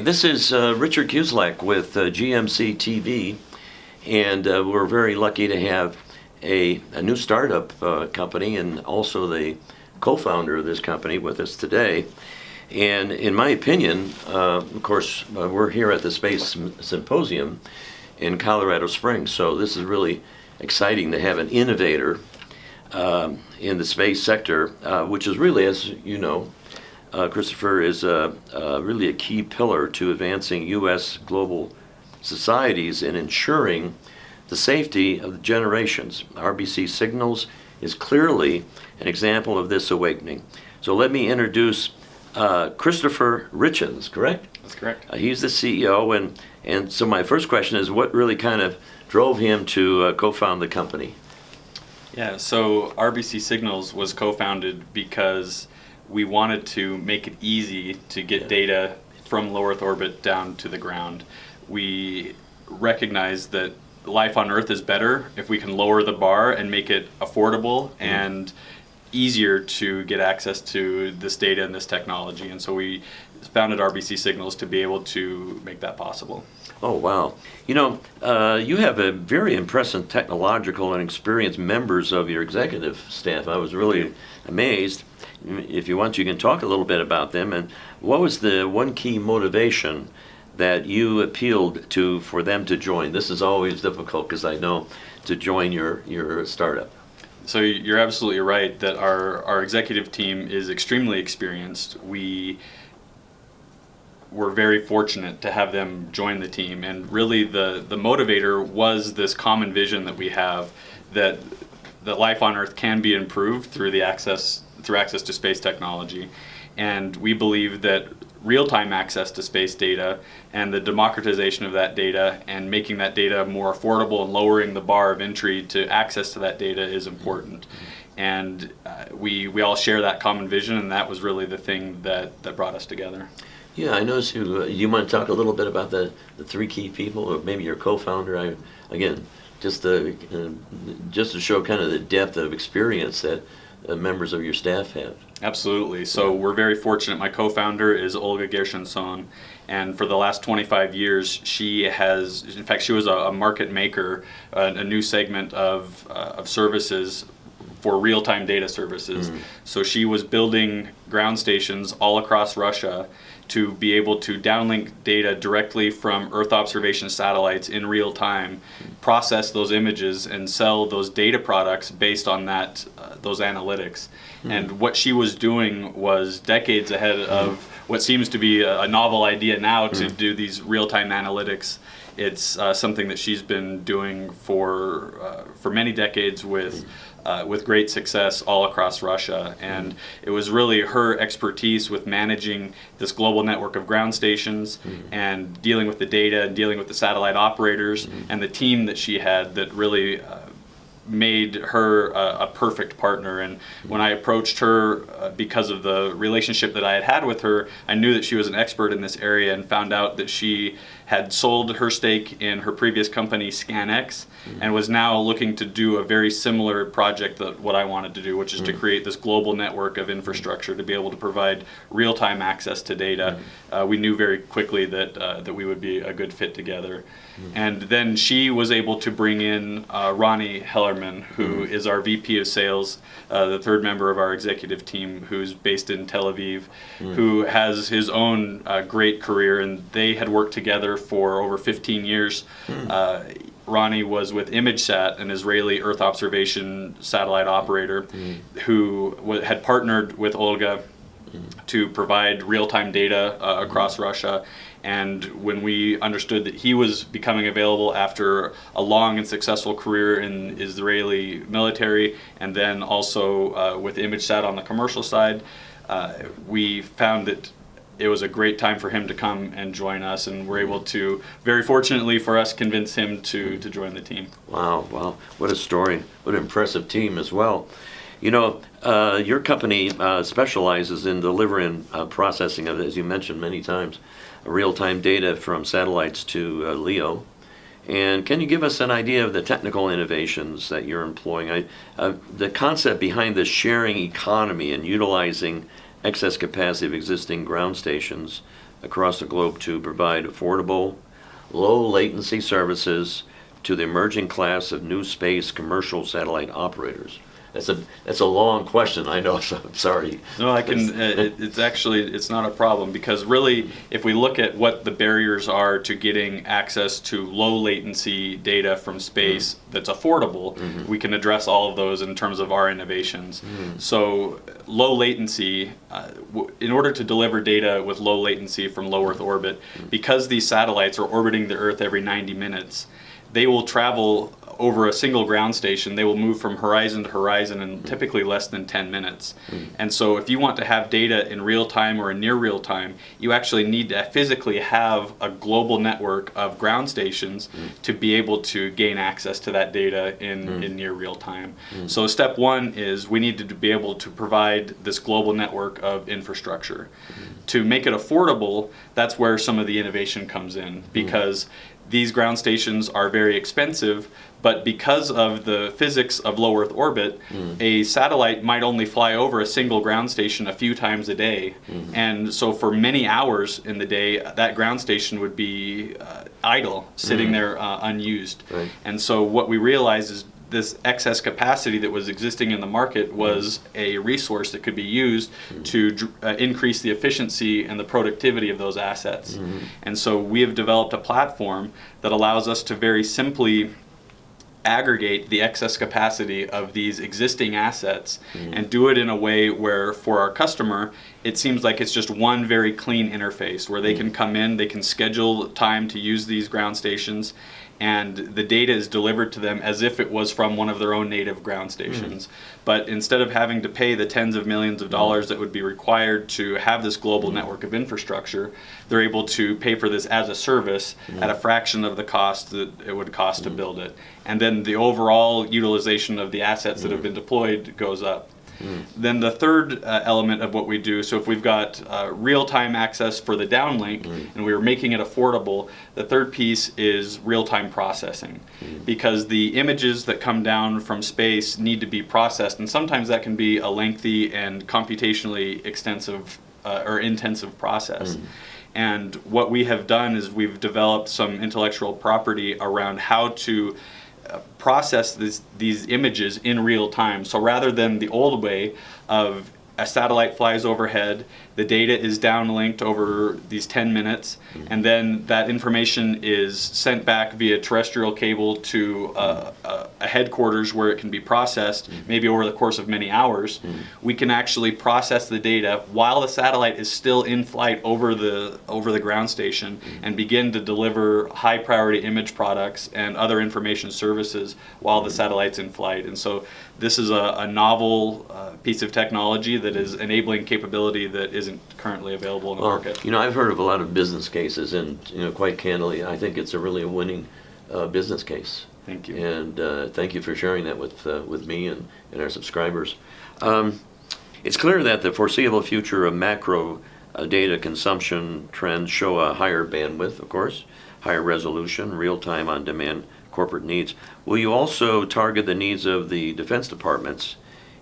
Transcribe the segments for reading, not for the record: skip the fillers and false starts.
Hi, this is Richard Kusiolek with GMC TV, and we're very lucky to have a new startup company and also the co-founder of this company with us today. And in my opinion, of course, we're here at the Space Symposium in Colorado Springs, so this is really exciting to have an innovator in the space sector, which is really, as you know, Christopher, is really a key pillar to advancing U.S. global societies and ensuring the safety of the generations. RBC Signals is clearly an example of this awakening. So let me introduce Christopher Richens, correct? That's correct. He's the CEO, and so my first question is, what really kind of drove him to co-found the company? Yeah, so RBC Signals was co-founded because we wanted to make it easy to get data from low Earth orbit down to the ground. We recognize that life on Earth is better if we can lower the bar and make it affordable and easier to get access to this data and this technology. And so we founded RBC Signals to be able to make that possible. Oh, wow. You know, you have a very impressive technological and experienced members of your executive staff. I was really amazed. If you want, you can talk a little bit about them. And what was the one key motivation that you appealed to for them to join? This is always difficult, because I know, to join your startup. So you're absolutely right that our executive team is extremely experienced. We were very fortunate to have them join the team, and really the motivator was this common vision that we have that life on Earth can be improved through access to space technology. And we believe that real-time access to space data and the democratization of that data and making that data more affordable and lowering the bar of entry to access to that data is important. And we all share that common vision, and that was really the thing that brought us together. Yeah, I noticed you want to talk a little bit about the three key people, or maybe your co-founder. Again, just to show kind of the depth of experience that members of your staff have. Absolutely. So we're very fortunate. My co-founder is Olga Gershenson, and for the last 25 years, she was a market maker, a new segment of services for real-time data services. So she was building ground stations all across Russia to be able to downlink data directly from Earth observation satellites in real time, process those images, and sell those data products based on those analytics. And what she was doing was decades ahead of what seems to be a novel idea now to do these real-time analytics. It's something that she's been doing for many decades with great success all across Russia. And it was really her expertise with managing this global network of ground stations and dealing with the data and dealing with the satellite operators and the team that she had that really made her a perfect partner. And when I approached her, because of the relationship that I had with her, I knew that she was an expert in this area, and found out that she had sold her stake in her previous company, ScanX, and was now looking to do a very similar project that what I wanted to do, which is to create this global network of infrastructure to be able to provide real-time access to data. We knew very quickly that we would be a good fit together. And then she was able to bring in Ronnie Hellerman, who is our VP of Sales, the third member of our executive team, who's based in Tel Aviv, who has his own great career, and they had worked together for over 15 years. Ronnie was with ImageSat, an Israeli Earth observation satellite operator, who had partnered with Olga to provide real-time data across Russia. And when we understood that he was becoming available after a long and successful career in Israeli military, and then also with ImageSat on the commercial side, we found that it was a great time for him to come and join us, and we're able to, very fortunately for us, convince him to join the team. Wow, wow, what a story. What an impressive team as well. You know, your company specializes in delivering processing of, as you mentioned many times, real-time data from satellites to LEO. And can you give us an idea of the technical innovations that you're employing? The concept behind the sharing economy and utilizing excess capacity of existing ground stations across the globe to provide affordable, low latency services to the emerging class of new space commercial satellite operators? That's a long question, I know, so I'm sorry. No, I can. It's not a problem, because really, if we look at what the barriers are to getting access to low latency data from space that's affordable, we can address all of those in terms of our innovations. So low latency, in order to deliver data with low latency from low Earth orbit, because these satellites are orbiting the Earth every 90 minutes, they will travel over a single ground station. They will move from horizon to horizon in typically less than 10 minutes. And so if you want to have data in real time or in near real time, you actually need to physically have a global network of ground stations to be able to gain access to that data in near real time. So step one is we need to be able to provide this global network of infrastructure. To make it affordable, that's where some of the innovation comes in, because these ground stations are very expensive, but because of the physics of low Earth orbit, a satellite might only fly over a single ground station a few times a day. And so for many hours in the day, that ground station would be idle, sitting there unused. Right. And so what we realized is this excess capacity that was existing in the market was a resource that could be used to increase the efficiency and the productivity of those assets. And so we have developed a platform that allows us to very simply aggregate the excess capacity of these existing assets and do it in a way where, for our customer, it seems like it's just one very clean interface where they can come in, they can schedule time to use these ground stations, and the data is delivered to them as if it was from one of their own native ground stations. But instead of having to pay the tens of millions of dollars that would be required to have this global network of infrastructure, they're able to pay for this as a service at a fraction of the cost that it would cost to build it. And then the overall utilization of the assets that have been deployed goes up. Then the third element of what we do, so if we've got real-time access for the downlink and we are making it affordable, the third piece is real-time processing. Because the images that come down from space need to be processed, and sometimes that can be a lengthy and computationally extensive or intensive process. And what we have done is we've developed some intellectual property around how to process these images in real time. So rather than the old way of a satellite flies overhead, the data is downlinked over these 10 minutes, and then that information is sent back via terrestrial cable to a headquarters where it can be processed, maybe over the course of many hours. We can actually process the data while the satellite is still in flight over the ground station and begin to deliver high priority image products and other information services while the satellite's in flight. And so this is a novel piece of technology that is enabling capability that isn't currently available in the market. You know, I've heard of a lot of business cases, and quite candidly, I think it's a really winning business case. Thank you. And thank you for sharing that with me and our subscribers. It's clear that the foreseeable future of macro data consumption trends show a higher bandwidth, of course, higher resolution, real-time on-demand corporate needs. Will you also target the needs of the defense departments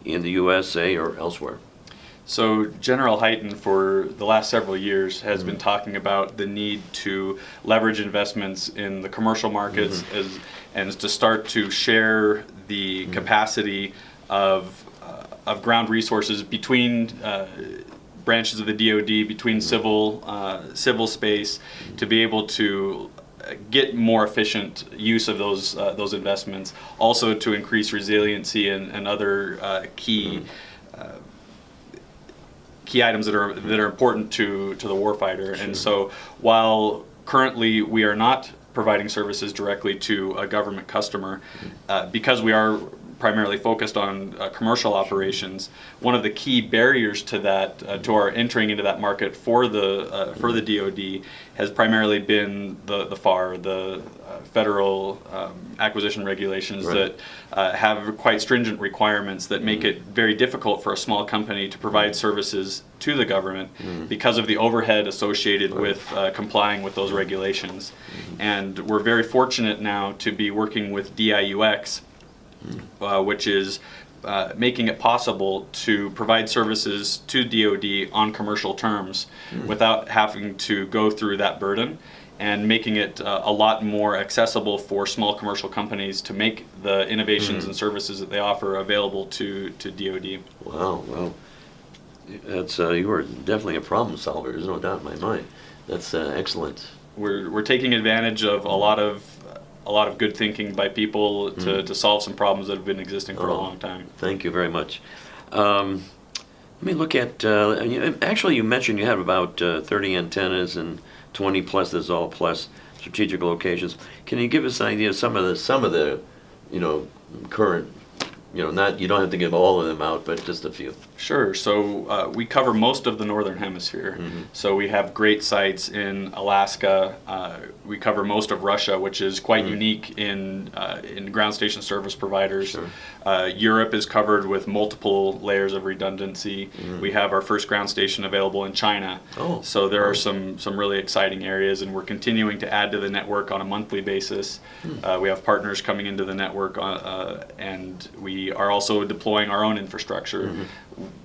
in the USA or elsewhere? So General Hyten for the last several years has been talking about the need to leverage investments in the commercial markets and to start to share the capacity of ground resources between branches of the DoD, between civil space, to be able to get more efficient use of those investments, also to increase resiliency and other key items that are important to the warfighter. Sure. And so while currently we are not providing services directly to a government customer, because we are primarily focused on commercial operations, one of the key barriers to that, to our entering into that market for the DoD, has primarily been the FAR, the federal acquisition regulations. Right. That have quite stringent requirements that make it very difficult for a small company to provide services to the government because of the overhead associated with complying with those regulations. And we're very fortunate now to be working with DIUX, which is making it possible to provide services to DoD on commercial terms without having to go through that burden, and making it a lot more accessible for small commercial companies to make the innovations and services that they offer available to DoD. Wow, well, that's you are definitely a problem solver. There's no doubt in my mind. That's excellent. We're taking advantage of a lot of good thinking by people to solve some problems that have been existing for a long time. Thank you very much. Let me look at, actually you mentioned you have about 30 antennas and 20 plus, this is all plus strategic locations. Can you give us an idea of some of the current, not, you don't have to give all of them out, but just a few. Sure. So we cover most of the northern hemisphere. So we have great sites in Alaska. We cover most of Russia, which is quite unique in ground station service providers. Sure. Europe is covered with multiple layers of redundancy. We have our first ground station available in China. Oh. So there are some really exciting areas, and we're continuing to add to the network on a monthly basis. We have partners coming into the network, and we are also deploying our own infrastructure.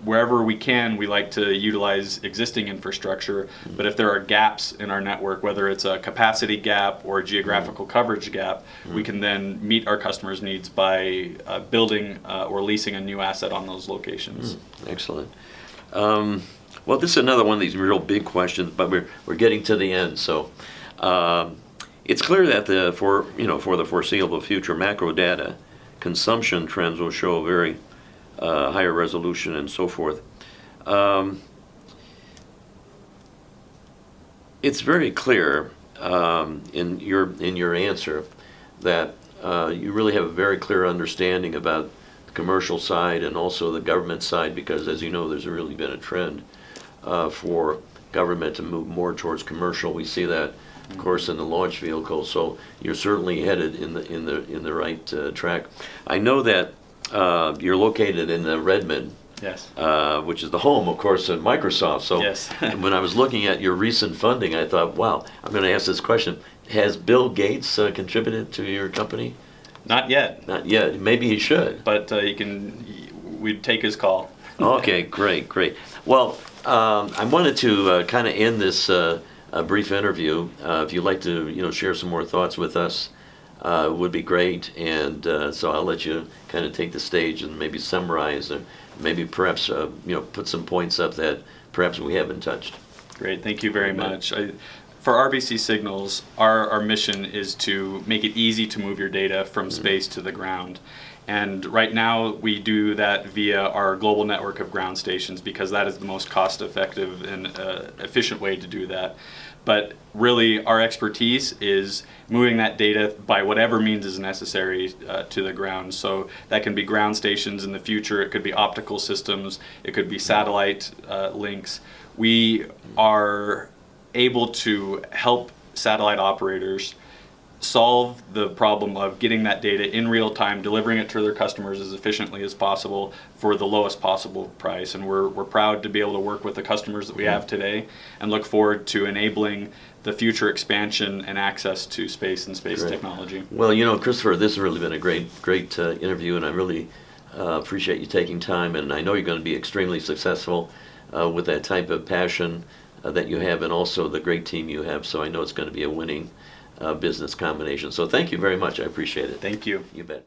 Wherever we can, we like to utilize existing infrastructure, but if there are gaps in our network, whether it's a capacity gap or a geographical coverage gap, we can then meet our customers' needs by building or leasing a new asset on those locations. Excellent. Well, this is another one of these real big questions, but we're getting to the end. So it's clear that for the foreseeable future, macro data consumption trends will show very higher resolution and so forth. It's very clear in your answer that you really have a very clear understanding about the commercial side and also the government side, because as you know, there's really been a trend for government to move more towards commercial. We see that, of course, in the launch vehicle. So you're certainly headed in the right track. I know that you're located in Redmond, Yes. Which is the home, of course, of Microsoft. So Yes. when I was looking at your recent funding, I thought, wow, I'm going to ask this question. Has Bill Gates contributed to your company? Not yet, Not yet. Maybe he should. but we'd take his call. Okay, great. Well, I wanted to kind of end this brief interview. If you'd like to, share some more thoughts with us, would be great. And so I'll let you kind of take the stage and maybe summarize, and maybe perhaps put some points up that perhaps we haven't touched. Great, thank you very much. For RBC Signals, our mission is to make it easy to move your data from space to the ground. And right now we do that via our global network of ground stations, because that is the most cost-effective and efficient way to do that. But really our expertise is moving that data by whatever means is necessary to the ground. So that can be ground stations in the future, it could be optical systems, it could be satellite links. We are able to help satellite operators solve the problem of getting that data in real time, delivering it to their customers as efficiently as possible for the lowest possible price. And we're proud to be able to work with the customers that we have today, and look forward to enabling the future expansion and access to space and space technology. Well, Christopher, this has really been a great interview, and I really appreciate you taking time, and I know you're going to be extremely successful with that type of passion that you have, and also the great team you have. So I know it's going to be a winning business combination. So thank you very much. I appreciate it. Thank you. You bet.